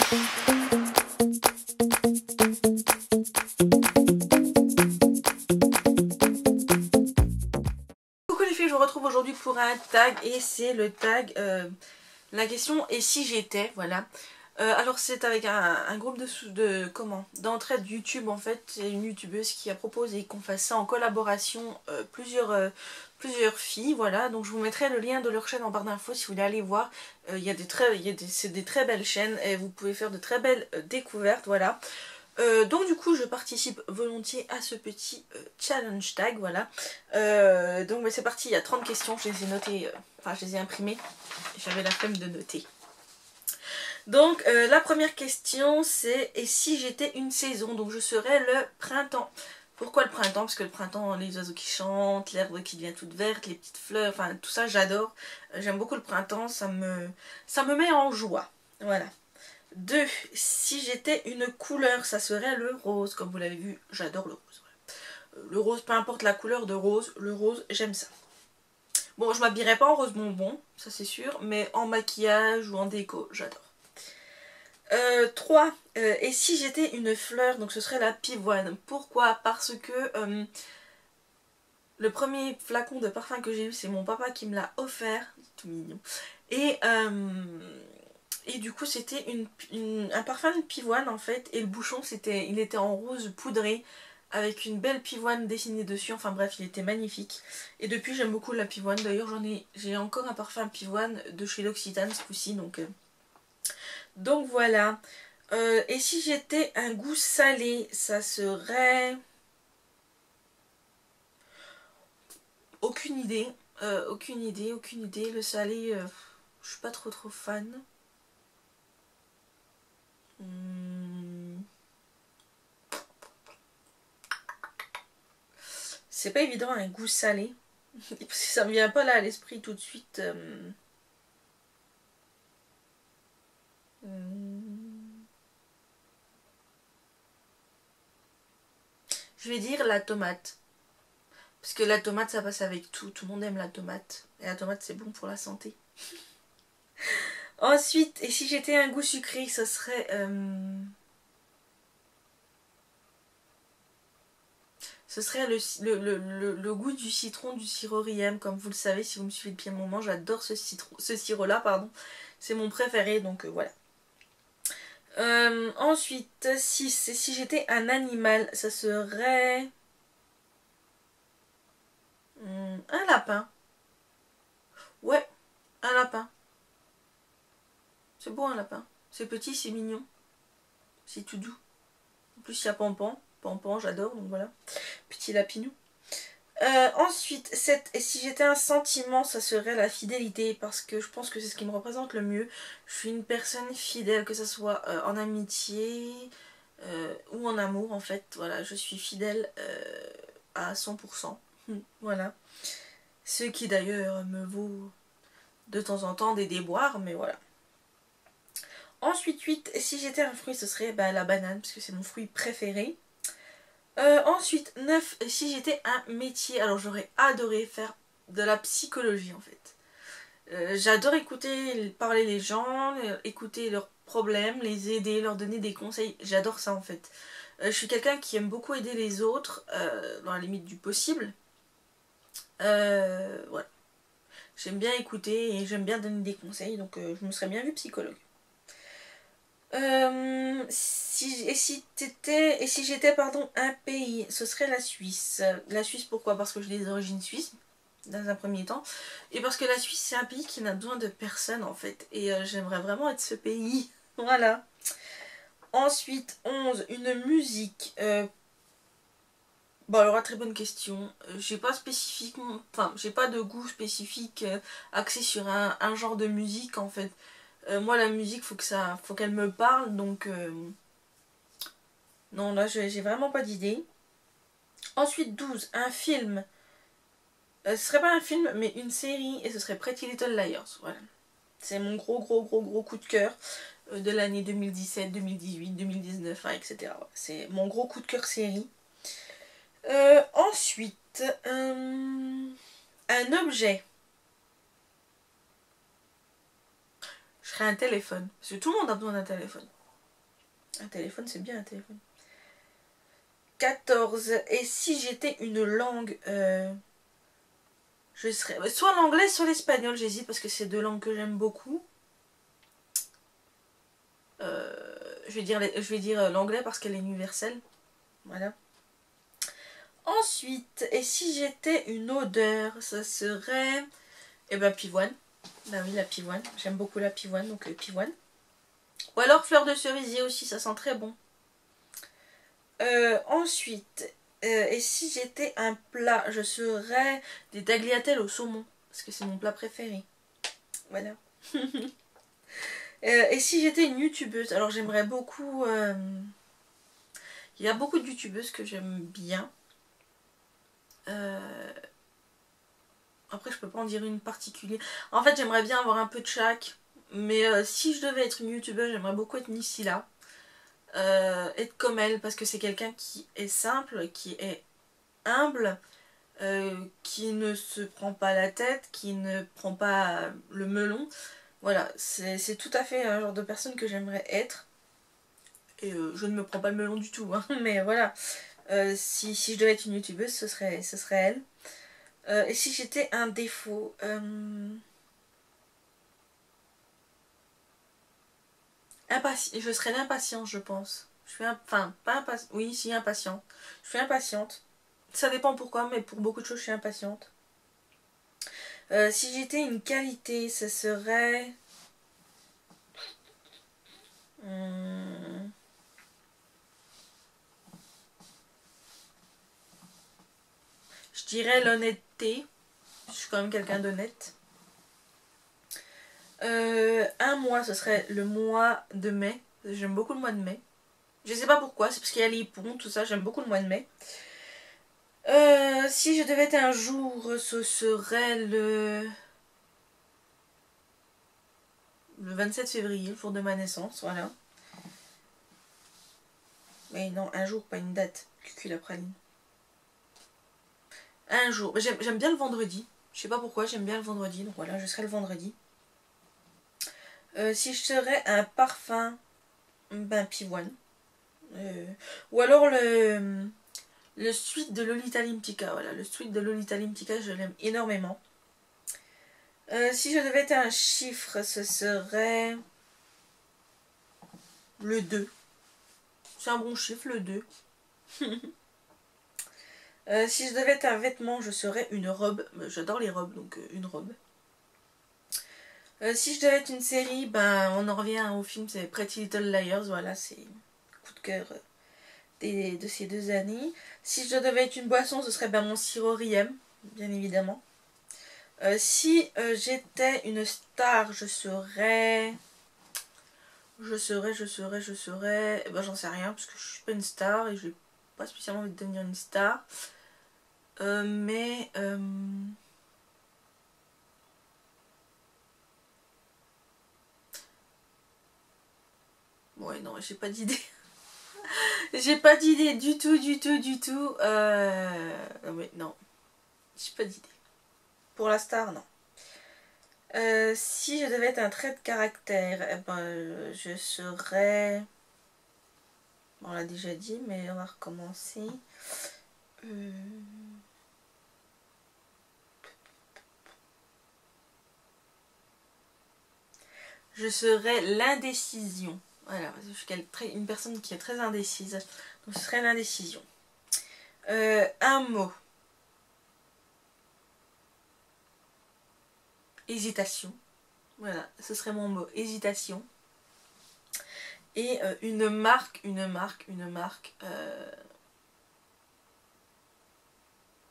Coucou les filles, je vous retrouve aujourd'hui pour un tag et c'est le tag, la question et si j'étais, voilà. Alors c'est avec un groupe d'entraide YouTube en fait, c'est une youtubeuse qui a proposé qu'on fasse ça en collaboration, plusieurs filles, voilà. Donc je vous mettrai le lien de leur chaîne en barre d'infos si vous voulez aller voir. C'est des très belles chaînes et vous pouvez faire de très belles découvertes, voilà. Donc du coup je participe volontiers à ce petit challenge tag, voilà. Donc c'est parti, il y a 30 questions, je les ai notées, enfin je les ai imprimées, j'avais la flemme de noter. Donc la première question c'est et si j'étais une saison, donc je serais le printemps. Pourquoi le printemps? Parce que le printemps, les oiseaux qui chantent, l'herbe qui devient toute verte, les petites fleurs, enfin tout ça j'adore. J'aime beaucoup le printemps, ça me met en joie, voilà. 2. Si j'étais une couleur, ça serait le rose. Comme vous l'avez vu, j'adore le rose. Voilà. Le rose, peu importe la couleur de rose, le rose, j'aime ça. Bon, je m'habillerai pas en rose bonbon, ça c'est sûr, mais en maquillage ou en déco, j'adore. 3. Et si j'étais une fleur, donc ce serait la pivoine. Pourquoi? Parce que le premier flacon de parfum que j'ai eu, c'est mon papa qui me l'a offert. Tout mignon. Et du coup c'était un parfum de pivoine en fait. Et le bouchon il était en rose poudré avec une belle pivoine dessinée dessus. Enfin bref, il était magnifique. Et depuis j'aime beaucoup la pivoine. D'ailleurs j'ai encore un parfum pivoine de chez L'Occitane ce coup-ci. Donc voilà. Et si j'étais un goût salé, ça serait... Aucune idée. Aucune idée. Le salé, je suis pas trop fan. C'est pas évident un goût salé. Parce que ça me vient pas là à l'esprit tout de suite. Je vais dire la tomate. Parce que la tomate ça passe avec tout. Tout le monde aime la tomate. Et la tomate c'est bon pour la santé. Ensuite, et si j'étais un goût sucré, ça serait... ce serait le goût du citron, du sirop Riem. Comme vous le savez, si vous me suivez depuis un moment, j'adore ce sirop-là, pardon. C'est mon préféré, donc voilà. Ensuite, si j'étais un animal, ça serait... un lapin. Ouais, un lapin. C'est beau un lapin. C'est petit, c'est mignon. C'est tout doux. En plus, il y a Pampan. Pampan, j'adore, donc voilà. Petit lapinou. Ensuite, et si j'étais un sentiment, ça serait la fidélité, parce que je pense que c'est ce qui me représente le mieux. Je suis une personne fidèle, que ce soit en amitié ou en amour, en fait. Voilà, je suis fidèle à 100%. Voilà. Ce qui d'ailleurs me vaut de temps en temps des déboires, mais voilà. Ensuite, 8, si j'étais un fruit, ce serait la banane, parce que c'est mon fruit préféré. Ensuite, 9, si j'étais un métier, alors j'aurais adoré faire de la psychologie en fait. J'adore écouter, parler les gens, écouter leurs problèmes, les aider, leur donner des conseils. J'adore ça en fait. Je suis quelqu'un qui aime beaucoup aider les autres, dans la limite du possible. Voilà. J'aime bien écouter et j'aime bien donner des conseils, donc je me serais bien vue psychologue. Si j'étais un pays, ce serait la Suisse. La Suisse, pourquoi? Parce que j'ai des origines suisses, dans un premier temps. Et parce que la Suisse, c'est un pays qui n'a besoin de personne, en fait. Et j'aimerais vraiment être ce pays. Voilà. Ensuite, 11, une musique. Bon, alors, très bonne question. J'ai pas spécifiquement... Enfin, j'ai pas de goût spécifique axé sur un genre de musique, en fait. Moi la musique faut qu'elle me parle, donc non, là j'ai vraiment pas d'idée. Ensuite 12, un film. Ce serait pas un film mais une série et ce serait Pretty Little Liars. Voilà. C'est mon gros coup de cœur de l'année 2017, 2018, 2019, hein, etc. Voilà. C'est mon gros coup de cœur série. Ensuite, un objet. Je serais un téléphone. Parce que tout le monde a besoin d'un téléphone. Un téléphone, c'est bien un téléphone. 14. Et si j'étais une langue, je serais soit l'anglais, soit l'espagnol. J'hésite parce que c'est deux langues que j'aime beaucoup. Je vais dire l'anglais parce qu'elle est universelle. Voilà. Ensuite, et si j'étais une odeur, ça serait... Eh ben, pivoine. Ben oui, la pivoine. J'aime beaucoup la pivoine, donc pivoine. Ou alors fleur de cerisier aussi, ça sent très bon. Ensuite, et si j'étais un plat, je serais des tagliatelles au saumon. Parce que c'est mon plat préféré. Voilà. Et si j'étais une youtubeuse, alors j'aimerais beaucoup... il y a beaucoup de youtubeuses que j'aime bien. Après, je peux pas en dire une particulière. En fait, j'aimerais bien avoir un peu de chaque. Mais si je devais être une youtubeuse, j'aimerais beaucoup être Nissila. Être comme elle, parce que c'est quelqu'un qui est simple, qui est humble, qui ne se prend pas la tête, qui ne prend pas le melon. Voilà, c'est tout à fait un genre de personne que j'aimerais être. Et je ne me prends pas le melon du tout, hein, mais voilà. Si je devais être une youtubeuse, ce serait elle. Et si j'étais un défaut, je serais l'impatience, je pense. Je suis enfin, pas impatiente. Oui, si, impatiente. Je suis impatiente. Ça dépend pourquoi, mais pour beaucoup de choses, je suis impatiente. Si j'étais une qualité, ce serait... Je dirais l'honnêteté. Je suis quand même quelqu'un d'honnête. Un mois, ce serait le mois de mai. J'aime beaucoup le mois de mai. Je sais pas pourquoi, c'est parce qu'il y a les ponts, tout ça. J'aime beaucoup le mois de mai. Si je devais être un jour, ce serait le 27 février, le jour de ma naissance, voilà. Mais non, un jour, pas une date. Cucul la praline. Un jour. J'aime bien le vendredi. Je sais pas pourquoi, j'aime bien le vendredi. Donc voilà, je serai le vendredi. Si je serais un parfum, ben pivoine. Ou alors le sweat de Lolita Limtica. Voilà, le sweat de Lolita Limtica, je l'aime énormément. Si je devais être un chiffre, ce serait le 2. C'est un bon chiffre, le 2. Si je devais être un vêtement, je serais une robe. J'adore les robes, donc une robe. Si je devais être une série, ben on en revient au film, c'est Pretty Little Liars. Voilà, c'est coup de cœur de ces 2 années. Si je devais être une boisson, ce serait ben, mon sirop Riem, bien évidemment. Si j'étais une star, je serais... Eh ben, j'en sais rien, parce que je suis pas une star et j'ai pas spécialement envie de devenir une star. Mais... Ouais, non, j'ai pas d'idée. J'ai pas d'idée du tout. Mais non. J'ai pas d'idée. Pour la star, non. Si je devais être un trait de caractère, eh ben, je serais... Bon, on l'a déjà dit, mais on va recommencer. Je serais l'indécision. Voilà, je suis une personne qui est très indécise. Donc ce serait l'indécision. Un mot. Hésitation. Voilà, ce serait mon mot. Hésitation. Et une marque. Je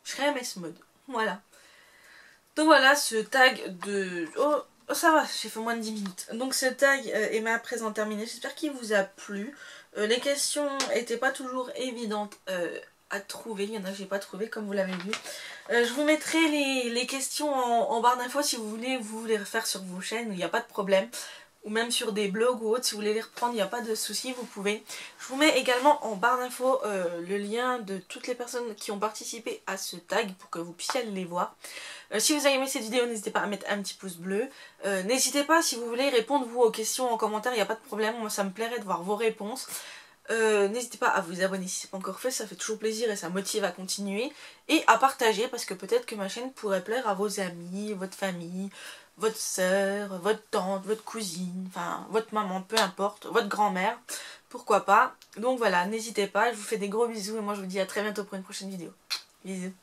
serais MS Mode. Voilà. Donc voilà, ce tag de... Oh, ça va, j'ai fait moins de 10 minutes. Donc ce tag est ma présent terminée. J'espère qu'il vous a plu. Les questions n'étaient pas toujours évidentes à trouver. Il y en a que j'ai pas trouvé, comme vous l'avez vu. Je vous mettrai les questions en barre d'infos si vous voulez les refaire sur vos chaînes. Il n'y a pas de problème. ou même sur des blogs ou autres. Si vous voulez les reprendre, il n'y a pas de souci, vous pouvez. Je vous mets également en barre d'infos le lien de toutes les personnes qui ont participé à ce tag pour que vous puissiez aller les voir. Si vous avez aimé cette vidéo, n'hésitez pas à mettre un petit pouce bleu. N'hésitez pas, si vous voulez répondre vous aux questions en commentaire, il n'y a pas de problème, moi ça me plairait de voir vos réponses. N'hésitez pas à vous abonner si ce n'est pas encore fait, ça fait toujours plaisir et ça motive à continuer. Et à partager, parce que peut-être que ma chaîne pourrait plaire à vos amis, votre famille, votre soeur, votre tante, votre cousine, enfin votre maman, peu importe, votre grand-mère, pourquoi pas. Donc voilà, n'hésitez pas, je vous fais des gros bisous et moi je vous dis à très bientôt pour une prochaine vidéo. Bisous.